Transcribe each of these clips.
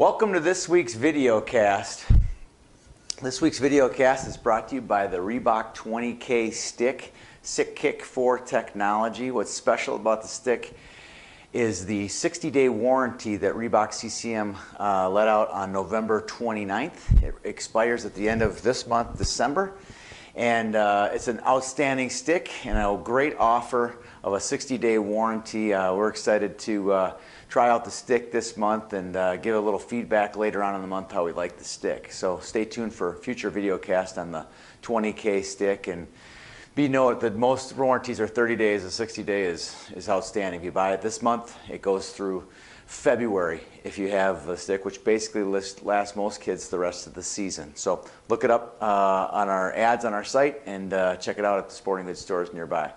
Welcome to this week's video cast. This week's video cast is brought to you by the Reebok 20K stick, Sick Kick 4 technology. What's special about the stick is the 60-day warranty that Reebok CCM let out on November 29th. It expires at the end of this month, December. And it's an outstanding stick and a great offer of a 60-day warranty. We're excited to try out the stick this month and give a little feedback later on in the month how we like the stick. So stay tuned for future video cast on the 20K stick. And be note that most warranties are 30 days. A 60-day is outstanding. If you buy it this month, it goes through February if you have the stick, which basically lasts most kids the rest of the season. So look it up on our ads on our site and check it out at the sporting goods stores nearby.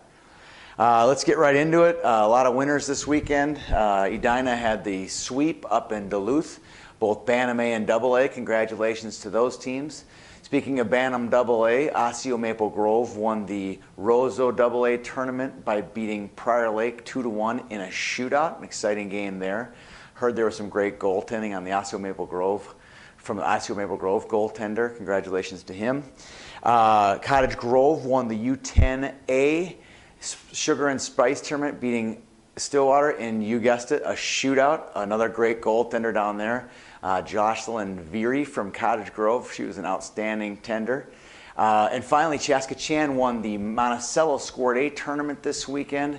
Let's get right into it. A lot of winners this weekend. Edina had the sweep up in Duluth, both Bantam A and AA. Congratulations to those teams. Speaking of Bantam AA, Osseo Maple Grove won the Roseau AA tournament by beating Prior Lake 2-1 in a shootout. An exciting game there. Heard there was some great goaltending on the Osseo Maple Grove from the Osseo Maple Grove goaltender. Congratulations to him. Cottage Grove won the U10A Sugar and Spice tournament, beating Stillwater in, you guessed it, a shootout. Another great goaltender down there, Jocelyn Veery from Cottage Grove. She was an outstanding tender. And finally, Chaska-Chan won the Monticello Scored A tournament this weekend.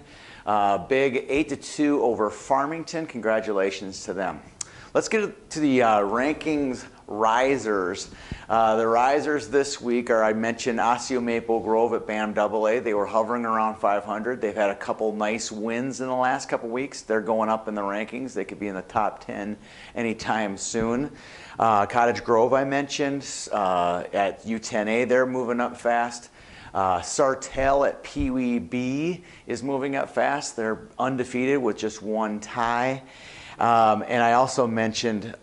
Big 8-2 over Farmington. Congratulations to them. Let's get to the rankings risers. The risers this week are, I mentioned, Osseo Maple Grove at Bantam AA. They were hovering around 500. They've had a couple nice wins in the last couple weeks. They're going up in the rankings. They could be in the top 10 anytime soon. Cottage Grove, I mentioned, at U10A, they're moving up fast. Sartell at Pee Wee B is moving up fast. They're undefeated with just one tie. And I also mentioned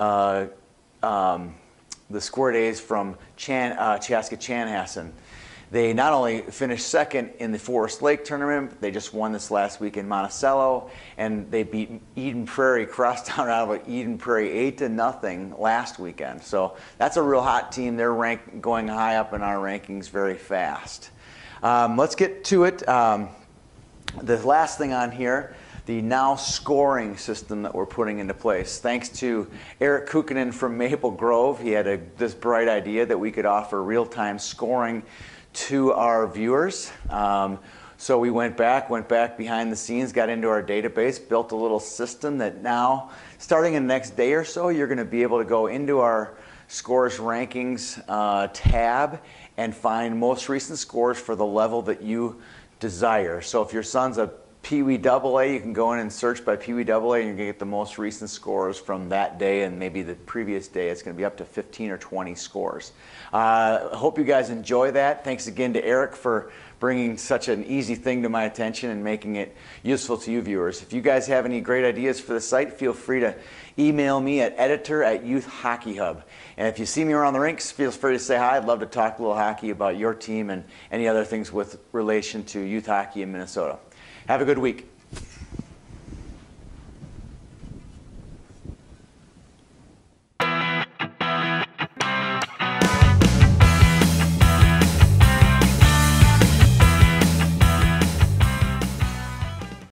the score days from Chaska-Chanhassen. They not only finished second in the Forest Lake tournament, but they just won this last week in Monticello, and they beat Eden Prairie, Crosstown out of Eden Prairie 8-0 last weekend. So that's a real hot team. They're going high up in our rankings very fast. Let's get to it. The last thing on here, the now scoring system that we're putting into place. Thanks to Eric Kukkonen from Maple Grove, he had this bright idea that we could offer real-time scoring to our viewers. So we went back behind the scenes, got into our database, built a little system that now, starting in the next day or so, you're going to be able to go into our scores rankings tab and find most recent scores for the level that you desire. So if your son's a Pee Wee AA, you can go in and search by Pee Wee AA, and you're going to get the most recent scores from that day and maybe the previous day. It's going to be up to 15 or 20 scores. I hope you guys enjoy that. Thanks again to Eric for bringing such an easy thing to my attention and making it useful to you viewers. If you guys have any great ideas for the site, feel free to email me at editor@Youth Hockey Hub. And if you see me around the rinks, feel free to say hi. I'd love to talk a little hockey about your team and any other things with relation to youth hockey in Minnesota. Have a good week.